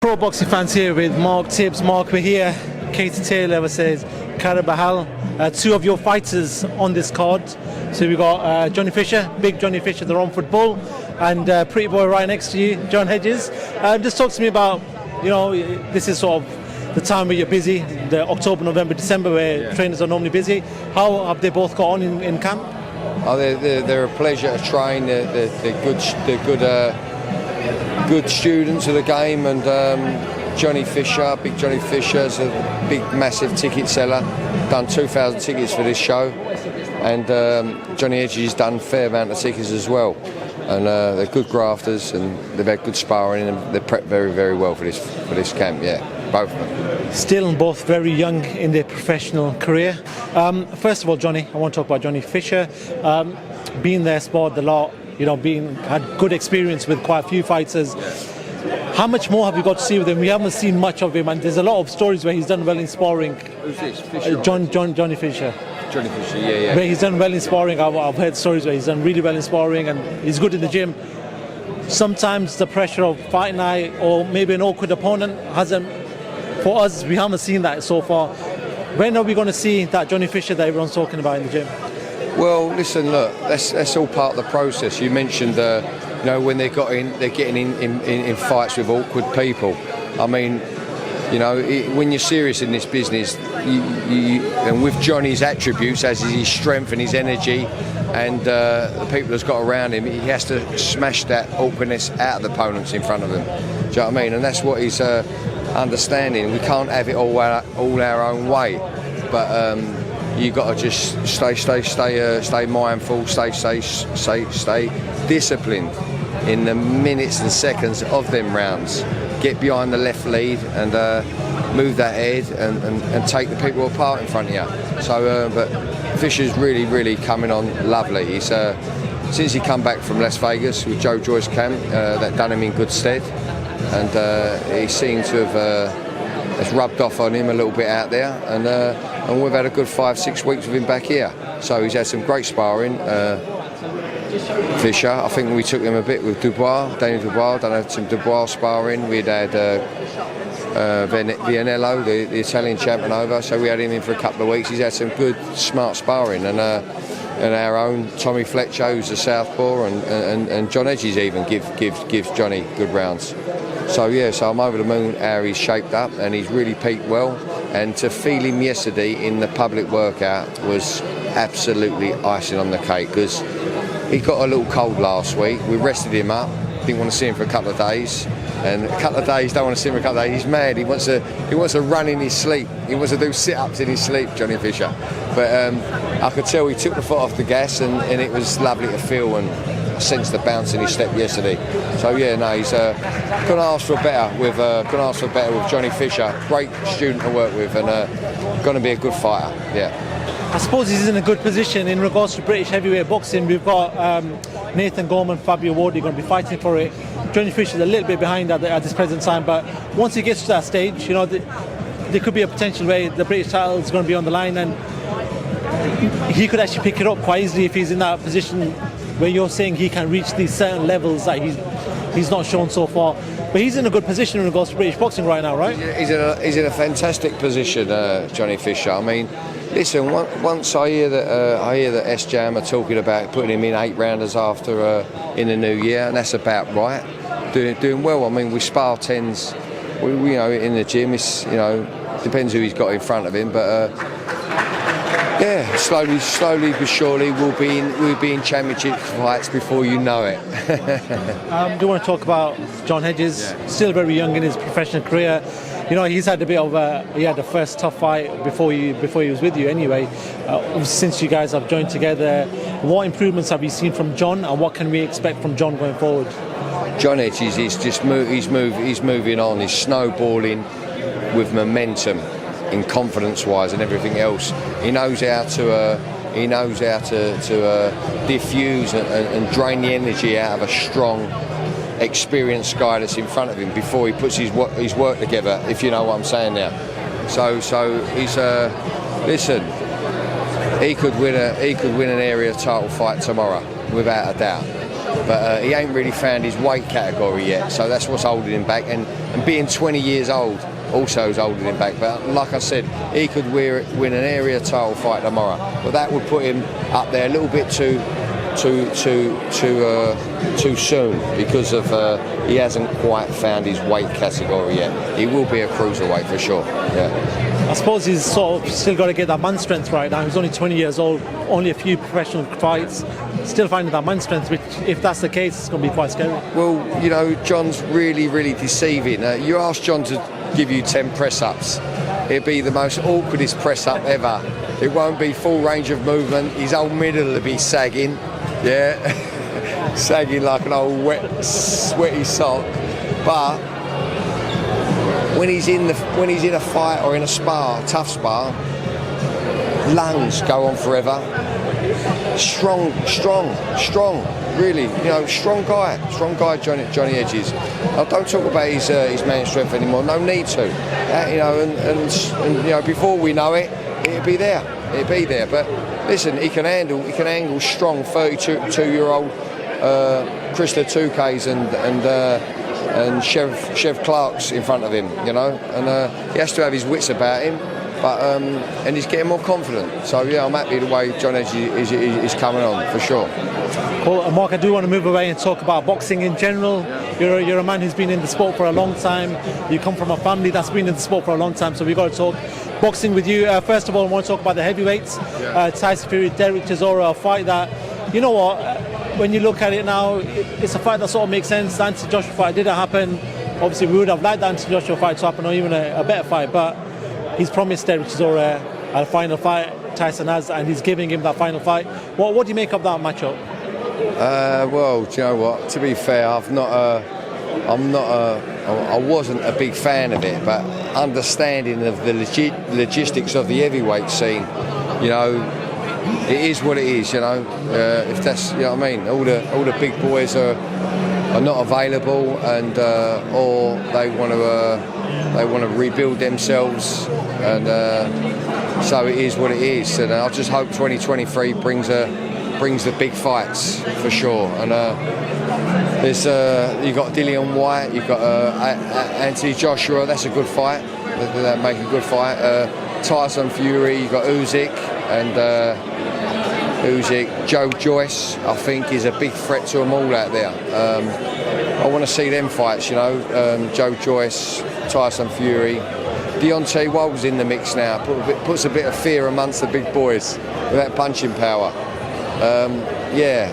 Pro Boxing Fans here with Mark Tibbs. Mark, we're here. Katie Taylor says Karabahal. Two of your fighters on this card. So we've got Johnny Fisher, big Johnny Fisher, the Ron Football, and pretty boy right next to you, John Hedges. Just talk to me about, this is sort of the time where you're busy, the October, November, December, where trainers are normally busy. How have they both got on in camp? Oh, they're a pleasure to train. They're good students of the game, and Johnny Fisher, big Johnny Fisher's a big, massive ticket seller. Done 2,000 tickets for this show, and Johnny Hedges has done a fair amount of tickets as well. And they're good grafters, and they've had good sparring, and they're prepped very, very well for this camp. Yeah, both of them. Still both very young in their professional career. First of all, Johnny, I want to talk about Johnny Fisher. Being there, sparred a lot. Had good experience with quite a few fighters. How much more have you got to see with him? We haven't seen much of him, and there's a lot of stories where he's done well in sparring. Who's this? Fisher? Johnny Fisher. Johnny Fisher, yeah. Where he's done well in sparring. I've heard stories where he's done really well in sparring, and he's good in the gym. Sometimes the pressure of fighting night or maybe an awkward opponent hasn't. For us, we haven't seen that so far. When are we going to see that Johnny Fisher that everyone's talking about in the gym? Well, listen, look, that's all part of the process. You mentioned, when they're getting in fights with awkward people. I mean, when you're serious in this business, and with Johnny's attributes, as is his strength and his energy, and the people that's got around him, he has to smash that awkwardness out of the opponents in front of him. Do you know what I mean? And that's what he's understanding. We can't have it all our own way, but you got to just stay mindful, stay disciplined in the minutes and seconds of them rounds. Get behind the left lead and move that head and take the people apart in front of you. So, but Fisher's really, really coming on lovely. He's since he come back from Las Vegas with Joyce camp, that done him in good stead, and he seemed to have it's rubbed off on him a little bit out there, and we've had a good 5-6 weeks with him back here. So he's had some great sparring. Fisher, I think we took him a bit with Dubois, Daniel Dubois, done some Dubois sparring. We'd had Vianello, the Italian champion, over, so we had him in for a couple of weeks. He's had some good, smart sparring, and our own Tommy Fletcher, who's a southpaw, and John Hedges even gives Johnny good rounds. So I'm over the moon how he's shaped up, and he's really peaked well. And to feel him yesterday in the public workout was absolutely icing on the cake, because he got a little cold last week. We rested him up, didn't want to see him for a couple of days, and a couple of days don't want to see him for a couple of days. He's mad. He wants to run in his sleep. He wants to do sit-ups in his sleep, Johnny Fisher. But I could tell he took the foot off the gas, and it was lovely to feel, and I sensed the bounce in his step yesterday. So he's couldn't ask for better with Johnny Fisher. Great student to work with, and going to be a good fighter. Yeah. I suppose he's in a good position in regards to British heavyweight boxing. We've got Nathan Gorman, Fabio Wardley going to be fighting for it. Johnny Fisher's a little bit behind at this present time, but once he gets to that stage, there could be a potential way the British title is going to be on the line, and he could actually pick it up quite easily if he's in that position where you're saying he can reach these certain levels that he's not shown so far. But he's in a good position in regards to British boxing right now, right? He's in a fantastic position, Johnny Fisher. I mean, listen, once I hear that S-Jam are talking about putting him in 8-rounders after in the new year, and that's about right. Doing well. I mean, we spar 10s. We in the gym. It's depends who he's got in front of him, but slowly but surely we'll be in championship fights before you know it. Do you want to talk about John Hedges? Yeah. Still very young in his professional career. He's had a bit of he had the first tough fight before he was with you anyway. Since you guys have joined together, what improvements have you seen from John, and what can we expect from John going forward? John Hedges is just he's moving on. He's snowballing with momentum, in confidence-wise and everything else. He knows how to diffuse and drain the energy out of a strong, experienced guy that's in front of him before he puts his work together, if you know what I'm saying now. So he's listen, he could win an area title fight tomorrow without a doubt. but he ain't really found his weight category yet, so that's what's holding him back. And being 20 years old also is holding him back. But like I said, he could win an area title fight tomorrow, but that would put him up there a little bit too soon, because of he hasn't quite found his weight category yet. He will be a cruiserweight for sure. Yeah. I suppose he's sort of still got to get that man strength right now. He's only 20 years old, only a few professional fights, still finding that man strength, which, if that's the case, it's going to be quite scary. Well, you know, John's really, really deceiving. You ask John to give you 10 press-ups, it'd be the most awkwardest press-up ever. It won't be full range of movement. His whole middle will be sagging, yeah, sagging like an old wet, sweaty sock. But when he's in a fight or in a spar, tough spar, lungs go on forever. Strong, really, you know, strong guy, Johnny Hedges. I don't talk about his man strength anymore. No need to, you know, and you know, before we know it, it'll be there. But listen, he can handle strong 32-year-old Chrysler 2Ks and Chev Clarks in front of him, you know, and he has to have his wits about him. But and he's getting more confident. So yeah, I'm happy the way John Hedges is coming on for sure. Well, Mark, I do want to move away and talk about boxing in general. You're a man who's been in the sport for a long time. You come from a family that's been in the sport for a long time, so we've got to talk boxing with you. First of all, I want to talk about the heavyweights. Tyson Fury, Derek Chisora, a fight that, you know what, when you look at it now, it's a fight that sort of makes sense. The Anthony Joshua fight didn't happen. Obviously, we would have liked the Anthony Joshua fight to happen, or even a better fight, but he's promised Derek Chisora a final fight. Tyson has, and he's giving him that final fight. What do you make of that matchup? Well, do you know what? To be fair, I wasn't a big fan of it, but understanding of the logistics of the heavyweight scene, you know, it is what it is. You know, if that's, you know what I mean. All the big boys are not available, and or they want to rebuild themselves, and so it is what it is. And I just hope 2023 brings the big fights for sure. And there's you got Dillian Whyte, you've got Anthony Joshua. That's a good fight. That make a good fight. Tyson Fury, you've got Usyk and Joyce. I think is a big threat to them all out there. I want to see them fights. You know, Joyce, Tyson Fury. Deontay Wilder's in the mix now. Puts a bit of fear amongst the big boys with that punching power.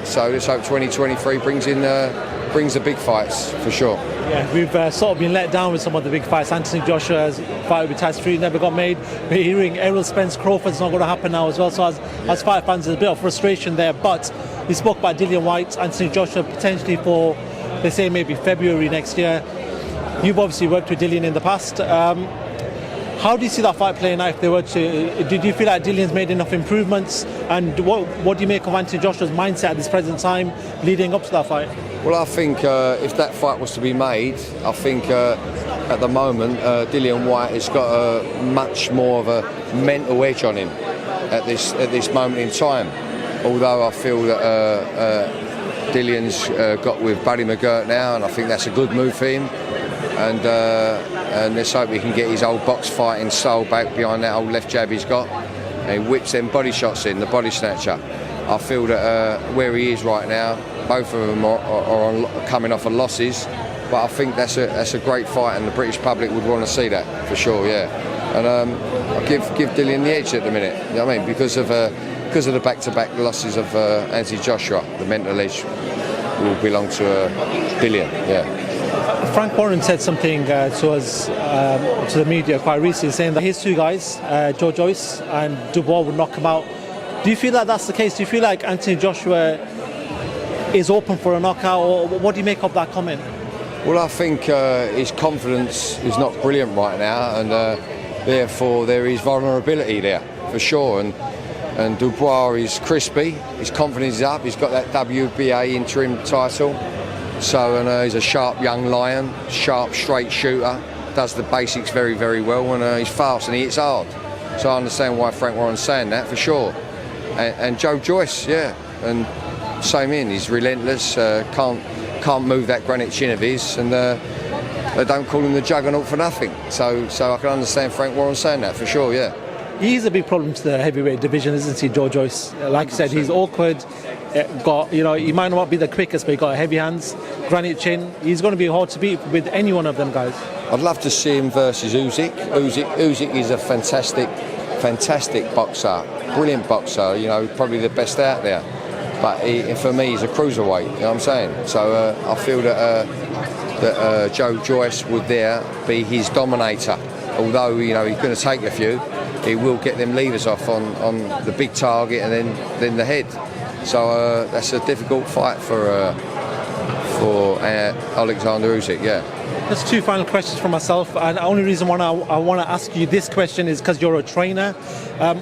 So let's hope 2023 brings the big fights for sure. Yeah, we've sort of been let down with some of the big fights. Anthony Joshua's fight with Tyson Fury never got made. We're hearing Errol Spence Crawford's not going to happen now as well. So as fight fans, there's a bit of frustration there. But we spoke about Dillian Whyte, Anthony Joshua potentially for, they say, maybe February next year. You've obviously worked with Dillian in the past. How do you see that fight playing out if they were to? Did you feel like Dillian's made enough improvements? And what do you make of Anthony Joshua's mindset at this present time leading up to that fight? Well, I think if that fight was to be made, I think at the moment Dillian Whyte has got a much more of a mental edge on him at this moment in time. Although I feel that Dillian's got with Buddy McGirt now, and I think that's a good move for him. And let's hope he can get his old box fighting style back behind that old left jab he's got, and he whips them body shots in, the body snatcher. I feel that where he is right now, both of them are coming off of losses, but I think that's a great fight, and the British public would want to see that for sure. Yeah, and I give Dillian the edge at the minute. You know what I mean? Because of the back-to-back losses of Anthony Joshua, the mental edge will belong to Dillian. Yeah. Frank Warren said something to us, to the media quite recently, saying that his two guys, Joyce and Dubois, would knock him out. Do you feel that that's the case? Do you feel like Anthony Joshua is open for a knockout, or what do you make of that comment? Well, I think his confidence is not brilliant right now, and therefore there is vulnerability there for sure. And Dubois is crispy, his confidence is up, he's got that WBA interim title. So, and he's a sharp young lion, sharp, straight shooter, does the basics very, very well, and he's fast and he hits hard. So I understand why Frank Warren's saying that for sure. And Joyce, yeah, and same in. He's relentless. Can't move that granite chin of his, and they don't call him the juggernaut for nothing. So I can understand Frank Warren saying that for sure. Yeah. He's a big problem to the heavyweight division, isn't he, Joyce? Like you said, he's awkward. He might not be the quickest, but he got heavy hands, granite chin. He's going to be hard to beat with any one of them guys. I'd love to see him versus Usyk. Usyk is a fantastic boxer, brilliant boxer. Probably the best out there. But for me, he's a cruiserweight. You know what I'm saying? So I feel that Joyce would there be his dominator. Although he's going to take a few, he will get them levers off on the big target and then the head. So that's a difficult fight for Alexander Usyk. Yeah. There's two final questions for myself, and the only reason why I want to ask you this question is because you're a trainer.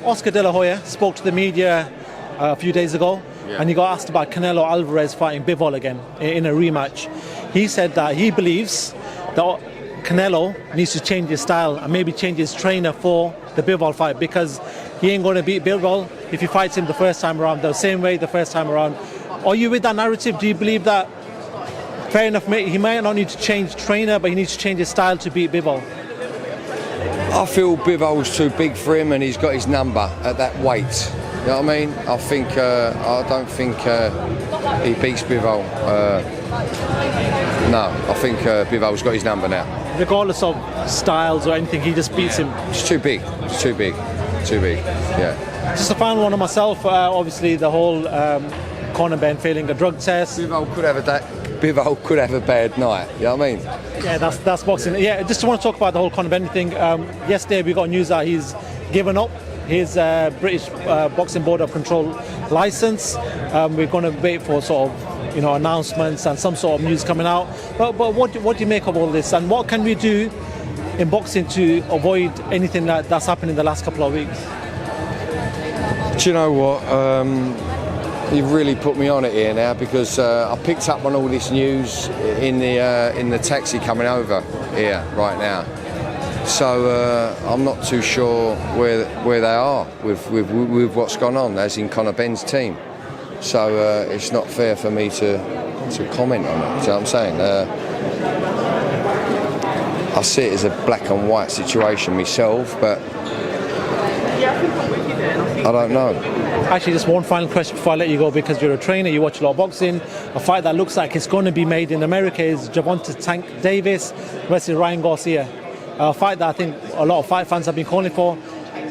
Oscar De La Hoya spoke to the media a few days ago, and he got asked about Canelo Alvarez fighting Bivol again in a rematch. He said that he believes that Canelo needs to change his style and maybe change his trainer for the Bivol fight, because he ain't going to beat Bivol if he fights him the first time around the same way the first time around. Are you with that narrative? Do you believe that? Fair enough, he might not need to change trainer, but he needs to change his style to beat Bivol. I feel Bivol's too big for him, and he's got his number at that weight. You know what I mean? I don't think he beats Bivol. No, I think Bivol's got his number now. Regardless of styles or anything, he just beats him. It's too big. Yeah. Just a final one on myself. Obviously, the whole Conor Benn failing a drug test. Bivol could have a bad night. You know what I mean? Yeah, that's boxing. Yeah, just want to talk about the whole Conor Benn thing. Yesterday we got news that he's given up his British Boxing Board of Control license. We're going to wait for sort of announcements and some sort of news coming out. But what do you make of all this, and what can we do in boxing to avoid anything that's happened in the last couple of weeks? Do you know what? You've really put me on it here now, because I picked up on all this news in the taxi coming over here right now. So I'm not too sure where they are with what's gone on, as in Conor Benn's team. So it's not fair for me to comment on it. Do you know what I'm saying? I see it as a black and white situation myself, but I don't know. Actually, just one final question before I let you go, because you're a trainer, you watch a lot of boxing. A fight that looks like it's going to be made in America is Gervonta Tank Davis versus Ryan Garcia. A fight that I think a lot of fight fans have been calling for.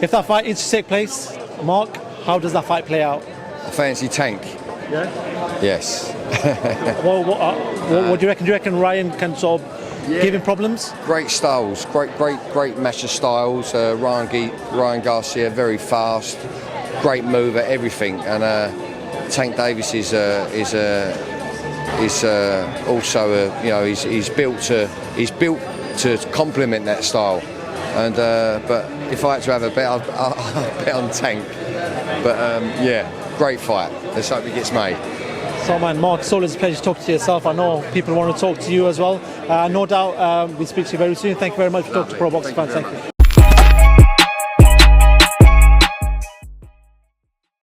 If that fight is to take place, Mark, how does that fight play out? I fancy Tank. Yeah? Yes. What do you reckon? Do you reckon Ryan can sort of give him problems? Great styles, great match of styles. Ryan Garcia, very fast, great mover, everything. And Tank Davis is also he's built to complement that style. And but if I had to have a bet, I'll bet on Tank. But great fight. Let's hope it gets made. So, man, Mark, it's always a pleasure to talk to yourself. I know people want to talk to you as well. No doubt we'll speak to you very soon. Thank you very much for talking to Pro Boxing Fans. Thank you.